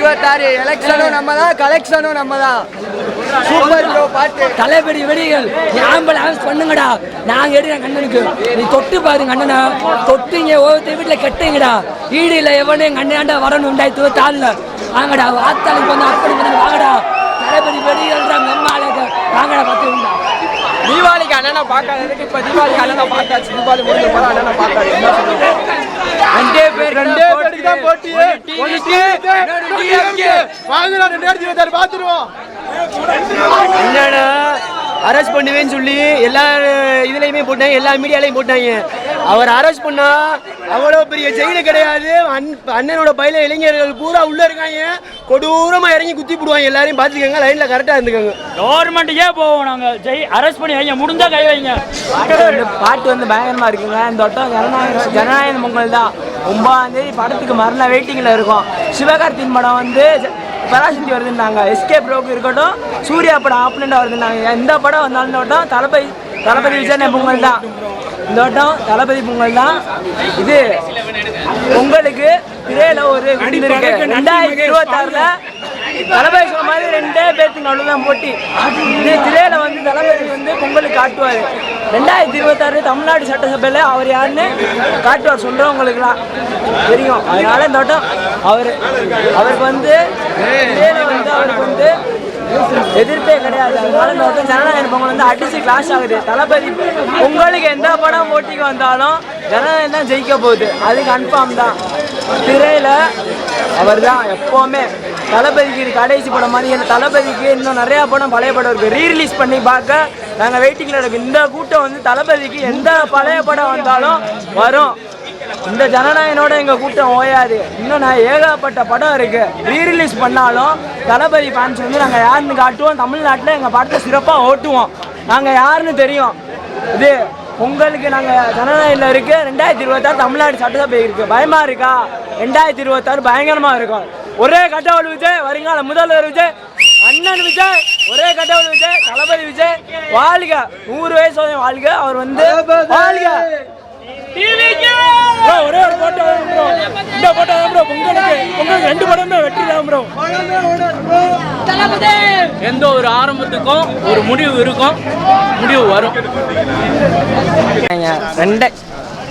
2026 எலெக்ஷனும் நம்ம தான், கலெக்ஷனும் நம்ம தான். சூப்பர் ப்ரோ பாட்டு. தலைப்படி வெடிகள் ஆம்புலன்ஸ் பண்ணுங்கடா. நாங்க எடுக்கிறேன் கண்ணனுக்கு. நீ தொட்டு பாருங்க அண்ணனா, தொட்டுங்க ஒவ்வொருத்த வீட்டுல கட்டுங்கடா. ஈடியில் எவனே எங்க அண்ணாண்டா வரணும் 2026 வாங்கடா. வாத்தாளுக்கு வந்து அப்படி பண்ணி வாங்கடா. தலைப்படி வெடிகள் நம்மளுக்கு வாங்கடா. பார்த்துருந்தா தீபாவளிக்கு அண்ணனை பார்க்காததுக்கு இப்ப தீபாவளிக்கு அண்ணனை பார்த்தாச்சு. தீபாவளி முடிஞ்ச போல அண்ணனை பார்த்தாச்சு. ரெண்டே பேருக்கு தான் போட்டி. என்னன்னா அரெஸ்ட் பண்ணுவேன்னு சொல்லி எல்லா இதுலையுமே போட்டாங்க, எல்லா மீடியாலையும் போட்டாங்க. அவர் அரெஸ்ட் பண்ணா அவ்வளோ பெரிய ஜெயிலு கிடையாது. அண்ணனோட பயில இளைஞர்கள் பூரா உள்ள இருக்காங்க. கொடூரமா இறங்கி குத்தி போடுவாங்க. எல்லாரையும் பார்த்துக்கோங்க, லைன்ல கரெக்டா இருந்துக்கோங்க. கவர்மெண்ட்டுக்கே போவோம் நாங்க. அரெஸ்ட் பண்ணி வைங்க, முடிஞ்சா கை வைங்க. பாட்டு வந்து பயங்கரமா இருக்குங்க. இந்த வட்டம் ஜனநாயக பொங்கல் தான். 9ஆம் தேதி படத்துக்கு மறுநாள் வெயிட்டிங்ல இருக்கும். சிவகார்த்தியின் படம் வந்து பராசக்தி வருதுன்னாங்க. எஸ்கேப் ரோக்கு இருக்கட்டும், சூர்யா படம் ஆப்னண்டா வருதுன்னாங்க. எந்த படம் வந்தாலும் இந்த வட்டம் தளபதி விஜய் பொங்கல் தான். இந்த வட்டம் தளபதி பொங்கல் தான். இது பொங்கலுக்கு திரையில ஒரு விருது இருக்கு. 2026 தளபதி சொன்ன மாதிரி 2 பேருக்கு அவ்வளவுதான் போட்டி. இது திரையில வந்து தளபதி வந்து பொங்கலுக்கு காட்டுவார். 2026 தமிழ்நாடு சட்டசபையில அவர் யாருன்னு காட்டுவார். சொல்றவங்களுக்குலாம் தெரியும். அதனால இந்த வட்டம் அவருக்கு வந்து திரையில வந்து அவருக்கு வந்து எதிர்ப்பே கிடையாது. அதனால இந்த வட்டம் ஜனநாயக பொங்கல் வந்து அடிச்சு கிளாஷ் ஆகுது. தளபதி பொங்கலுக்கு எந்த படம் போட்டிக்கு வந்தாலும் ஜனநாயகம் தான் ஜெயிக்க போகுது. அது கன்ஃபார்ம் தான். திரையில அவர் தான் எப்போவுமே. தளபதிக்கு இது கடைசி படம் மாதிரி. தளபதிக்கு இன்னும் நிறையா படம் பழைய படம் இருக்குது. ரீரிலீஸ் பண்ணி பார்க்க நாங்கள் வெயிட்டிங்கில் இருக்கோம். இந்த கூட்டம் வந்து தளபதிக்கு எந்த பழைய படம் வந்தாலும் வரும். இந்த ஜனநாயகனோட எங்கள் கூட்டம் ஓயாது. இன்னும் நான் ஏகப்பட்ட படம் இருக்குது. ரீரிலீஸ் பண்ணாலும் தளபதி ஃபேன்ஸ் வந்து நாங்கள் யாருன்னு காட்டுவோம். தமிழ்நாட்டில் எங்கள் படத்தை சிறப்பாக ஓட்டுவோம். நாங்கள் யாருன்னு தெரியும். இது பொங்கலுக்கு நாங்கள் ஜனநாயகத்தில் இருக்கு. 2026 தமிழ்நாடு சட்டசபை இருக்குது. பயமாக இருக்கா? 2026 பயங்கரமாக இருக்கும். ஒரே கட்டவுள் விஜய், வருங்கால முதல்வர் விஜய், அண்ணன் விஜய், ஒரே கட்டவுள் விஜய், தளபதி விஜய் வாழ்க. 100 வயசு வாழ்க. அவர் வந்து வாழ்க. ஒரே ஒரு போட்டோ ப்ரோ. இந்த போட்டோ ப்ரோ. பொங்கலுக்கு 2 படமே வெற்றி தான் ப்ரோ. எந்த ஒரு ஆரம்பத்துக்கும் ஒரு முடிவு இருக்கும், முடிவு வரும்.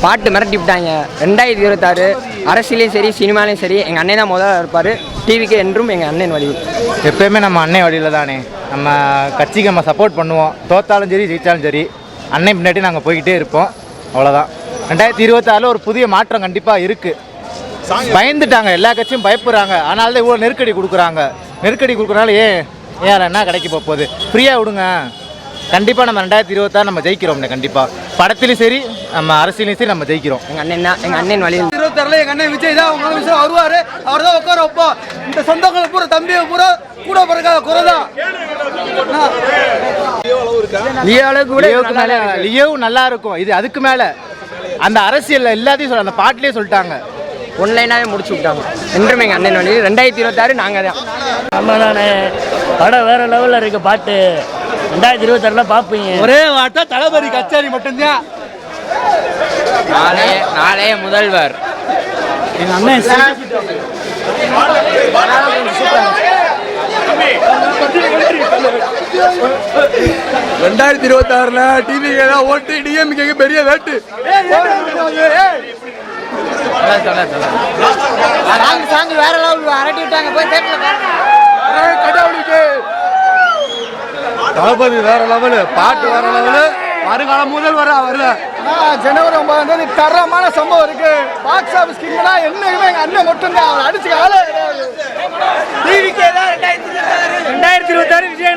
பாட்டு மிரட்டி விட்டாங்க. 2026 அரசியலையும் சரி சினிமாலையும் சரி எங்கள் அண்ணன் தான் முதல்ல இருப்பார். டிவிக்கு என்றும் எங்கள் அண்ணன் வழி. எப்போயுமே நம்ம அண்ணன் வழியில் தானே. நம்ம கட்சிக்கு நம்ம சப்போர்ட் பண்ணுவோம். தோத்தாலும் சரி ஜெயித்தாலும் சரி அண்ணன் பின்னாடி நாங்கள் போய்கிட்டே இருப்போம். அவ்வளோதான். 2026 ஒரு புதிய மாற்றம் கண்டிப்பாக இருக்குது. பயந்துட்டாங்க, எல்லா கட்சியும் பயப்படுறாங்க. அதனால தான் இவ்வளோ நெருக்கடி கொடுக்குறாங்க. நெருக்கடி கொடுக்குறனால ஏன் என்ன கிடைக்க போகுது? ஃப்ரீயாக விடுங்க. கண்டிப்பாக நம்ம 2026 நம்ம ஜெயிக்கிறோம். கண்டிப்பாக படத்துலையும் சரி நம்ம அரசியலையும் சரி நம்ம ஜெயிக்கிறோம். எங்கள் அண்ணன் தான். எங்கள் அண்ணன் வழி. 2026 எங்கள் அண்ணன் விஜய் தான் வருவார். அவர் தான் உட்கார வைப்போம். இந்த சொந்தங்களை பூரா தம்பியை பூரா கூட பிறக்காத குறைதான். லியோவும் நல்லா இருக்கும். இது அதுக்கு மேலே அந்த அரசியல் எல்லாத்தையும் சொல்ல அந்த பாட்டிலே சொல்லிட்டாங்க. ஒன்லைனாகவே முடிச்சு விட்டாங்க. என்றும் எங்கள் அண்ணன் வழி. 2026 நாங்கள் தான். ஆமாம் தானே. படம் வேற லெவலில் இருக்கு. பாட்டு 2026 பார்ப்பீங்க. ஒரே வார்த்தை தளபதி கச்சேரி மட்டும்தான். நாளே முதல்வர் எங்கள் அண்ணன் 2026 டிவிக்கு தான் ஓட்டு. டிஎம்கேக்கு பெரிய வேட்டு. வேற லெவல் அரட்டி விட்டாங்க. போய் கடவுளுக்கு தளபதி வேற லெவலு, பாட்டு வேற லெவலு. வருங்கால முதல்வர் வரல. ஜனவரி 9 தரமான சம்பவம் இருக்கு. பாக்ஸ் ஆஃபீஸ் கிங்னா என்னைக்குமே எங்க அண்ணன் மட்டும்தான். அவர் அடிச்சு ஆளே கிடையாது. டிவிக்கே தான் 2026 விஜய்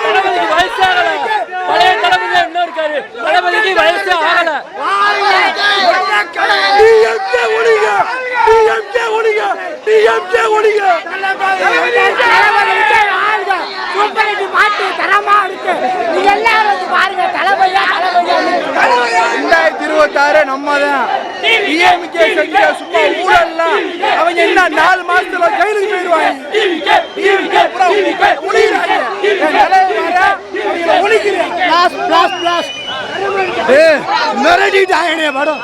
தளபதிக்கு வயசு ஆகல. பழைய தளபதி இன்னும் இருக்காரு. தளபதிக்கு வயசு ஆகல. பாட்டு தரமா இருக்கு. நீங்க எல்லாரும் பாருங்க. தளபதியா 2026 நம்ம தான். டிஎம்கே செஞ்ச சும்மா ஊழல்லாம் அவங்க என்ன 4 மாசத்துல கைதுக்கு போயிடுவாங்க. மிரட்டிட்டாங்க படம்.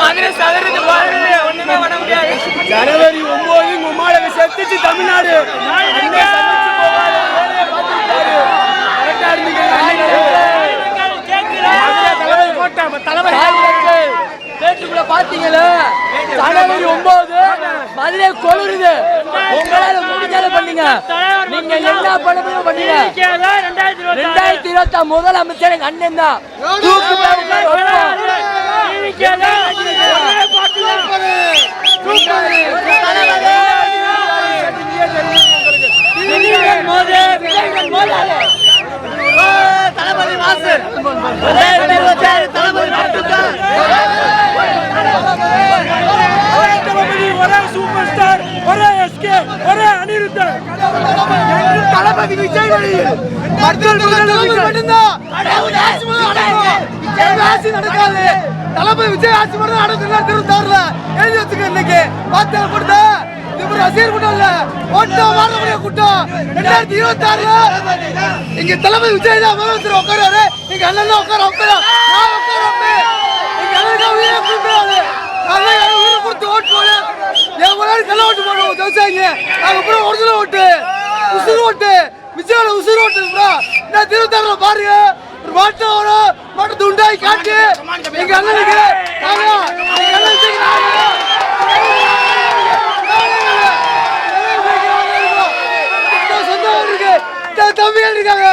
மதுரை சதுரத்து பாத்தீங்களா? ஜனவரி 9 மதுரை கொளுருது. உங்களால முடிஞ்சத பண்ணீங்க. நீங்க என்ன பண்ணணும் பண்ணீங்க. 2020 முதலமைச்சர் எங்க அண்ணன் தான். தூக்கு தளபதி மாசு தளபதி ஒரே சூப்பர் ஸ்டார், ஒரே எஸ்கே, ஒரே அனிருத்தன். தளபதி விஜய் வழியில் மக்கள் மட்டும்தான் ஆட்சி நடக்காது. தளபதி விஜய் ஆட்சி மட்டும் நடக்குது. திருத்தாறுல எழுதி வச்சுக்க. இன்னைக்கு வார்த்தை கொடுத்த ரசிகர் கூட்டம் இல்ல, ஓட்டம் வாழக்கூடிய கூட்டம். 2026 இங்க தளபதி விஜய் தான் முதலமைச்சர் உட்காராரு. எங்க அண்ணன் உட்கார உட்கார நான் உட்கார எங்க அண்ணன் உயிரை கொடுத்தாரு. அண்ணன் உயிரை கொடுத்து ஓட்டு போடு. என் முன்னாடி கள்ள ஓட்டு போடுவோம் ஜெயிச்சாங்க. நாங்க அப்புறம் ஒரிஜினல் ஓட்டு, உசுறு ஓட்டு, விஜயோட உசுறு ஓட்டு. நான் 26 பாருங்க, ஒரு மாட்டம் வரும். மாட்டத்தை உண்டாகி காட்டு எங்க அண்ணனுக்கு. எங்க அண்ணன் தம்பி இருக்காங்க.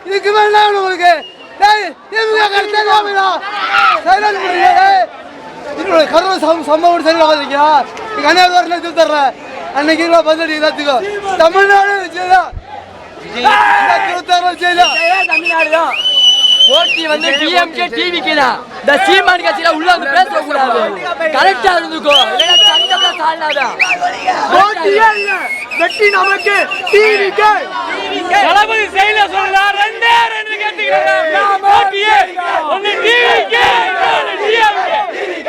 இதுக்கு மேல உங்களுக்கு கருணை சம்பவம் சரியாகாதீங்க. எங்க அண்ணன் வரல தர்ற அன்னைக்கு பதினடி எல்லாத்துக்கும் தமிழ்நாடு விஜயதான். தமிழ்நாடு தான். போட்டி வந்து டிஎம்கே டிவிக்கு தான். இந்த சீமான் கட்சியில உள்ள வந்து பேச கூடாது. கரெக்டா இருந்துக்கோ. போட்டியே இல்ல, வெட்டி நமக்கு டிவிக்கு. தளபதி செயல சொல்றா ரெண்டே ரெண்டு கேட்டுக்கிறாங்க. போட்டியே ஒன்னு டிவிக்கு, இன்னொன்னு டிஎம்கே.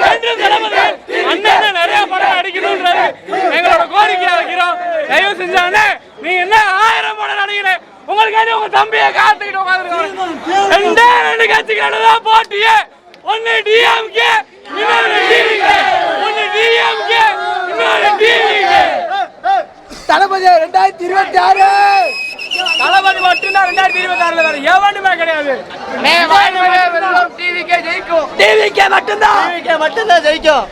ரெண்டு தளபதி அண்ணன் நிறைய படம் அடிக்கணும்ன்றாரு. எங்களோட கோரிக்கையா வைக்கிறோம். தயவு செஞ்சானே நீங்க என்ன 1000 படம் நடிக்கிறேன். உங்களுக்கு உங்க தம்பியை காத்துக்கிட்டு உட்காந்துருக்காங்க. ரெண்டே ரெண்டு கட்சிகளோட போட்டியே ஒன்னு டிஎம்கே, இன்னொரு டிவிகே. ஒன்னு டிஎம்கே, இன்னொரு டிவிகே. தளபதி 2026 தளபதி மட்டும்தான் 2026 வேற எவனுமே கிடையாது. டிவிகே ஜெயிக்கும். டிவிகே மட்டும்தான். டிவிகே மட்டும்தான் ஜெயிக்கும்.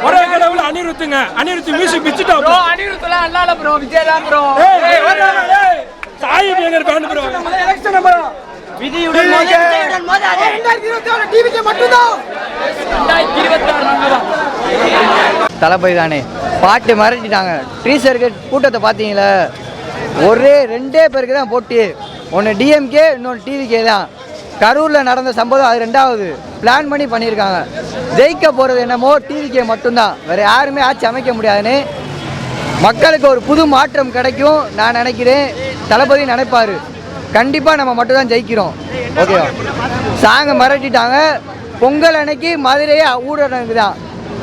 ஒரே கடவுள் அனிருத்துங்க. அனிருத்து மியூசிக் பிச்சிட்டோம் ப்ரோ. அனிருத்துலாம் அல்லால ப்ரோ, விஜய் தான் ப்ரோ. சாய் banger band bro. Election bro. விதியுடன் மோத 2026 டிவிகே மட்டும்தான். 2026 தான். தளபதி தானே. பாட்டு மிரட்டிட்டாங்க. ட்ரீசருக்கு கூட்டத்தை பார்த்தீங்களா? ஒரே ரெண்டே பேருக்கு தான் போட்டி. ஒன்று டிஎம்கே, இன்னொன்று டிவிகே தான். கரூரில் நடந்த சம்பவம் அது ரெண்டாவது. பிளான் பண்ணி பண்ணியிருக்காங்க. ஜெயிக்க போகிறது என்னமோ டிவிகே மட்டும்தான். வேறு யாருமே ஆட்சி அமைக்க முடியாதுன்னு மக்களுக்கு ஒரு புது மாற்றம் கிடைக்கும் நான் நினைக்கிறேன். தளபதி நினைப்பார். கண்டிப்பாக நம்ம மட்டும் தான் ஜெயிக்கிறோம். ஓகேவா? சாங்கை மிரட்டிட்டாங்க. பொங்கல் அன்னைக்கு மதுரையே ஊடகங்களுக்கு தான்,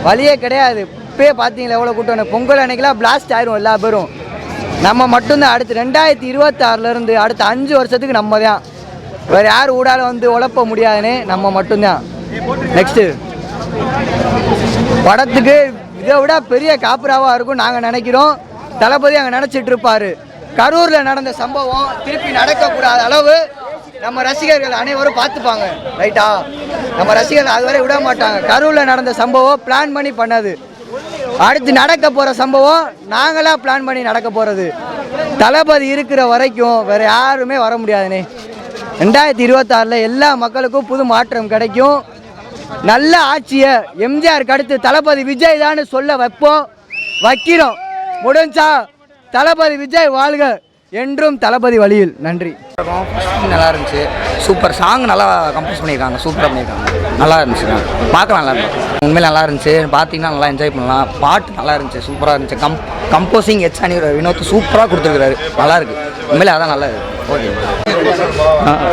வழியே கிடையாது. இப்போயே பார்த்தீங்களா எவ்வளோ கூட்டம். பொங்கல் அன்னைக்கெல்லாம் பிளாஸ்ட் ஆயிரும் எல்லா பேரும். நம்ம மட்டும்தான். அடுத்து 2026 அடுத்த 5 வருஷத்துக்கு நம்ம தான். வேறு யார் ஊடால வந்து உழப்ப முடியாதுன்னு நம்ம மட்டும்தான். நெக்ஸ்ட்டு படத்துக்கு இதை விட பெரிய காப்புராவாக இருக்கும் நாங்கள் நினைக்கிறோம். தளபதி அங்கே நினச்சிட்டு இருப்பார். கரூரில் நடந்த சம்பவம் திருப்பி நடக்கக்கூடாத அளவு நம்ம ரசிகர்கள் அனைவரும் பார்த்துப்பாங்க. ரைட்டா? நம்ம ரசிகர்கள் அதுவரை விட மாட்டாங்க. கரூரில் நடந்த சம்பவம் பிளான் பண்ணி பண்ணது. அடுத்து நடக்க போகிற சம்பவம் நாங்களாக பிளான் பண்ணி நடக்க போகிறது. தளபதி இருக்கிற வரைக்கும் வேறு யாருமே வர முடியாதுண்ணே. 2026 எல்லா மக்களுக்கும் புது மாற்றம் கிடைக்கும். நல்ல ஆட்சியை எம்ஜிஆருக்கு அடுத்து தளபதி விஜய் தான் சொல்ல வைக்கிறோம். முடிஞ்சா தளபதி விஜய் வாழ்க, என்றும் தளபதி வழியில். நன்றி. நல்லா இருந்துச்சு. சூப்பர் சாங் நல்லா கம்போஸ் பண்ணியிருக்காங்க. சூப்பராக பண்ணியிருக்காங்க. நல்லா இருந்துச்சுங்க. பார்க்கலாம். நல்லா இருந்துச்சு. உண்மையில் நல்லா இருந்துச்சு. பார்த்தீங்கன்னா நல்லா என்ஜாய் பண்ணலாம். பாட்டு நல்லா இருந்துச்சு. சூப்பராக இருந்துச்சு. கம்போசிங் எச்சானி வினோத் சூப்பராக கொடுத்துருக்காரு. நல்லா இருக்கு. உண்மையிலே அதான் நல்லா இருக்கு. ஓகே.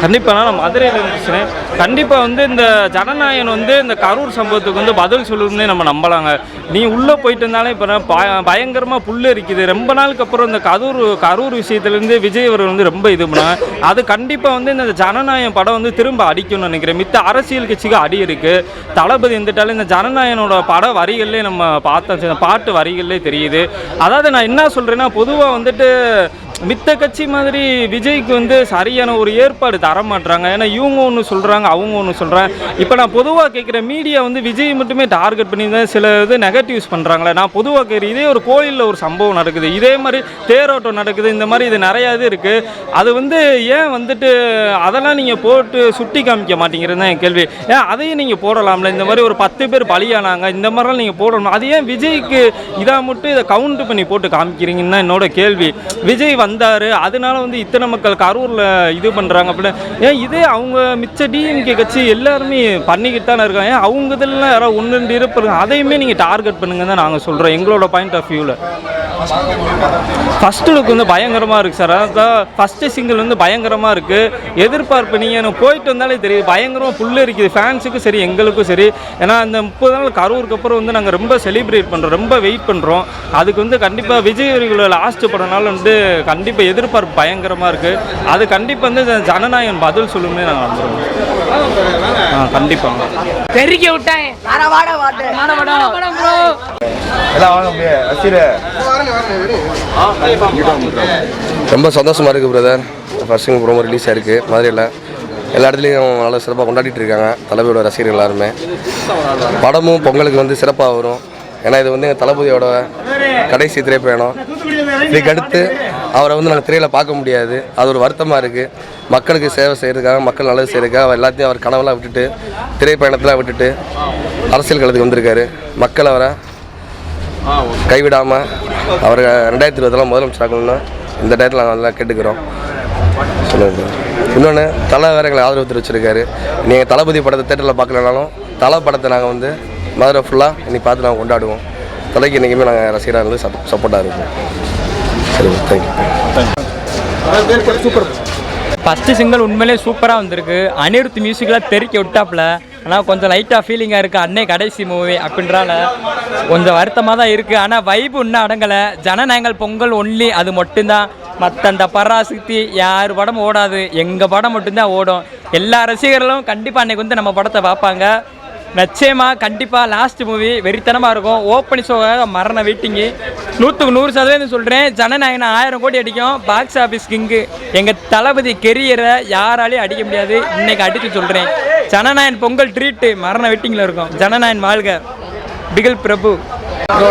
கண்டிப்பாக நான் மதுரையில் இருந்துச்சுன்னு கண்டிப்பாக வந்து இந்த ஜனநாயகன் வந்து இந்த கரூர் சம்பவத்துக்கு வந்து பதில் சொல்லணும்னே நம்ம நம்பலாங்க. நீ உள்ளே போயிட்டு இருந்தாலே இப்போ பயங்கரமாக புல் இருக்குது. ரொம்ப நாளுக்கு அப்புறம் இந்த கரூர் விஷயத்துலேருந்து விஜய் அவர் வந்து ரொம்ப இது பண்ணாங்க. அது கண்டிப்பாக வந்து இந்த ஜனநாயகம் படம் வந்து திரும்ப அடிக்கும்னு நினைக்கிறேன். மித்த அரசியல் கட்சிக்கு அடி இருக்குது. தளபதி இருந்துட்டாலும் இந்த ஜனநாயகனோட பட வரிகள்லேயே நம்ம பார்த்தோம், பாட்டு வரிகள்லேயே தெரியுது. அதாவது நான் என்ன சொல்கிறேன்னா, பொதுவாக வந்துட்டு மித்த கட்சி மாதிரி விஜய்க்கு வந்து சரியான ஒரு ஏற்பாடு தர மாட்டாங்க. ஏன்னா இவங்க ஒன்று சொல்கிறாங்க, அவங்க ஒன்று சொல்கிறாங்க. இப்போ நான் பொதுவாக கேட்குற மீடியா வந்து விஜய் மட்டுமே டார்கெட் பண்ணி தான் சில இது நெகட்டிவ்ஸ் பண்ணுறாங்களே. நான் பொதுவாக கேட்குறேன், இதே ஒரு கோயிலில் ஒரு சம்பவம் நடக்குது, இதே மாதிரி தேரோட்டம் நடக்குது, இந்த மாதிரி இது நிறையா இது இருக்குது. அது வந்து ஏன் வந்துட்டு அதெல்லாம் நீங்கள் போட்டு சுட்டி காமிக்க மாட்டேங்கிறது தான் என் கேள்வி. ஏன் அதையும் நீங்கள் போடலாம்ல? இந்த மாதிரி ஒரு 10 பேர் பலியானாங்க, இந்த மாதிரிலாம் நீங்கள் போடணும். அது ஏன் விஜய்க்கு இதாக மட்டும் இதை கவுண்ட் பண்ணி போட்டு காமிக்கிறீங்கன்னு தான் என்னோட கேள்வி. விஜய் வந்தார், அதனால வந்து இத்தனை மக்கள் கரூரில் இது பண்ணுறாங்க அப்படின்னு. ஏன் இதே அவங்க மிச்ச டிஎம்கே கட்சி எல்லாருமே பண்ணிக்கிட்டு தானே இருக்காங்க. ஏன் அவங்க இதெல்லாம் யாராவது ஒன்று இருப்பாங்க, அதையுமே நீங்கள் டார்கெட் பண்ணுங்க தான் நாங்கள் சொல்கிறோம் எங்களோட பாயிண்ட் ஆஃப் வியூவில். ஃபஸ்ட்டு லுக் வந்து பயங்கரமாக இருக்குது சார். அதான் ஃபஸ்ட்டு சிங்கிள் வந்து பயங்கரமாக இருக்குது. எதிர்பார்ப்பு நீங்கள் போயிட்டு வந்தாலே தெரியுது, பயங்கரமாக புல்லு இருக்குது ஃபேன்ஸுக்கும் சரி எங்களுக்கும் சரி. ஏன்னா அந்த 30 நாள் கரூருக்கு அப்புறம் வந்து நாங்கள் ரொம்ப செலிப்ரேட் பண்ணுறோம், ரொம்ப வெயிட் பண்ணுறோம். அதுக்கு வந்து கண்டிப்பாக விஜய் அவர்களோட லாஸ்ட் படனால வந்து கண்டிப்பாக எதிர்பார்ப்பு பயங்கரமாக இருக்குது. அது கண்டிப்பாக வந்து ஜனநாயகன் பதில் சொல்லுமே நாங்கள் நம்புகிறோம். கண்டிப்பாக தெரிக்க விட்டாங்க. ரொம்ப சந்தோஷமாக இருக்குது brother. First single promo release ஆயிருக்கு மதுரையில். எல்லா இடத்துலையும் நல்லா சிறப்பாக கொண்டாடிட்டு இருக்காங்க தளபதியோட ரசிகர்கள் எல்லாருமே. படமும் பொங்கலுக்கு வந்து சிறப்பாக வரும். ஏன்னா இது வந்து எங்கள் தளபதியோட கடைசி திரைப்பயணம். இதுக்கு அடுத்து அவரை வந்து நாங்கள் திரையில் பார்க்க முடியாது. அது ஒரு வருத்தமாக இருக்குது. மக்களுக்கு சேவை செய்கிறதுக்காக, மக்கள் நல்லது செய்கிறதுக்காக அவர் எல்லாத்தையும் அவர் கனவெல்லாம் விட்டுட்டு, திரைப்பயணத்தெலாம் விட்டுட்டு அரசியல் களத்துக்கு வந்திருக்காரு. மக்கள் அவரை கைவிடாமல் அவர் 2020 முதலமைச்சராகணும்னு இந்த டயத்தில் நாங்கள் நல்லா கேட்டுக்கிறோம். சொல்லுங்கள். இன்னொன்று தலை வேறு எங்களை ஆதரவு தெரிவிச்சிருக்காரு. நீங்கள் தளபதி படத்தை தேட்டரில் பார்க்கலனாலும் தலை படத்தை நாங்கள் வந்து மதுரை ஃபுல்லாக இன்னைக்கு பார்த்து நாங்கள் கொண்டாடுவோம். தலைக்கு இன்றைக்குமே நாங்கள் ரசிகராக இருந்து சப்போர்ட்டாக இருக்கோம். சரி, தேங்க்யூ. சூப்பர். ஃபஸ்ட்டு சிங்கிள் உண்மையிலே சூப்பராக வந்திருக்கு. அனிருத் மியூசிக்கெலாம் தெறிக்க விட்டாப்புல. ஆனால் கொஞ்சம் லைட்டாக ஃபீலிங்காக இருக்குது. அன்னை கடைசி மூவி அப்படின்றால கொஞ்சம் வருத்தமாக தான் இருக்குது. ஆனால் வைப்பு இன்னும் அடங்கலை. ஜனநாயகங்கள் பொங்கல் ஒன்லி அது மட்டும்தான். மற்ற அந்த பராசக்தி யார் படம் ஓடாது, எங்கள் படம் மட்டும்தான் ஓடும். எல்லா ரசிகர்களும் கண்டிப்பாக அன்றைக்கி வந்து நம்ம படத்தை பார்ப்பாங்க. நிச்சயமாக கண்டிப்பாக லாஸ்ட் மூவி வெறித்தனமாக இருக்கும். ஓப்பனிங் ஷோவாக மரண வெயிட்டிங்கு 100% சொல்கிறேன். ஜனநாயகன் 1000 கோடி அடிக்கும். பாக்ஸ் ஆஃபீஸ் கிங்கு எங்கள் தளபதி கெரியரை யாராலையும் அடிக்க முடியாது. இன்றைக்கி அடித்து சொல்கிறேன். ஜனநாயகன் பொங்கல் ட்ரீட்டு மரண வெயிட்டிங்கில் இருக்கும். ஜனநாயகன் வாழ்க. பிகில் பிரபு.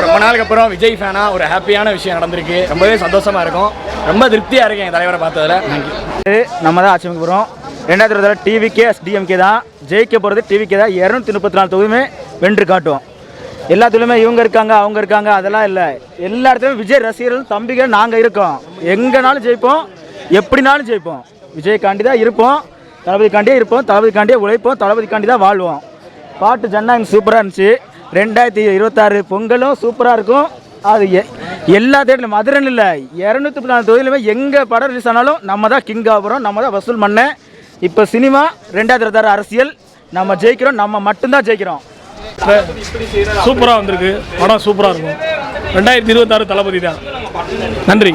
ரொம்ப நாளுக்கு அப்புறம் விஜய் ஃபேனாக ஒரு ஹாப்பியான விஷயம் நடந்திருக்கு. ரொம்பவே சந்தோஷமாக இருக்கும். ரொம்ப திருப்தியாக இருக்கேன் என் தலைவரை பார்த்ததில். தேங்க்யூ. நம்ம தான் ஆட்சி அமைக்க போகிறோம். 2020 டிவிகே டிஎம்கே தான் ஜெயிக்க போகிறது. டிவிகே தான் 234 தொகுதியுமே வென்று காட்டுவோம். எல்லாத்துலேயுமே இவங்க இருக்காங்க, அவங்க இருக்காங்க, அதெல்லாம் இல்லை. எல்லா இடத்துலையும் விஜய் ரசிகர்கள் தம்பிகள் நாங்கள் இருக்கோம். எங்கேனாலும் ஜெயிப்போம், எப்படினாலும் ஜெயிப்போம். விஜய்காண்டி தான் இருப்போம், தளபதிக்காண்டியே இருப்போம், தளபதிக்காண்டியே உழைப்போம், தளபதிக்காண்டி தான் வாழ்வோம். பாட்டு ஜனநாயகம் சூப்பராக இருந்துச்சு. 2026 பொங்கலும் சூப்பராக இருக்கும். அது எல்லா தேட்டரும் மதுரைன்னு இல்லை, 234 தொகுதியிலுமே எங்கள் படம் ரிலீஸ் ஆனாலும் நம்ம தான் கிங் ஆகிறோம், நம்ம தான் வசூல் பண்ண. இப்போ சினிமா 2026 அரசியல் நம்ம ஜெயிக்கிறோம், நம்ம மட்டும்தான் ஜெயிக்கிறோம். சூப்பராக வந்திருக்கு படம். சூப்பராக இருக்கும். 2026 தளபதி தான். நன்றி.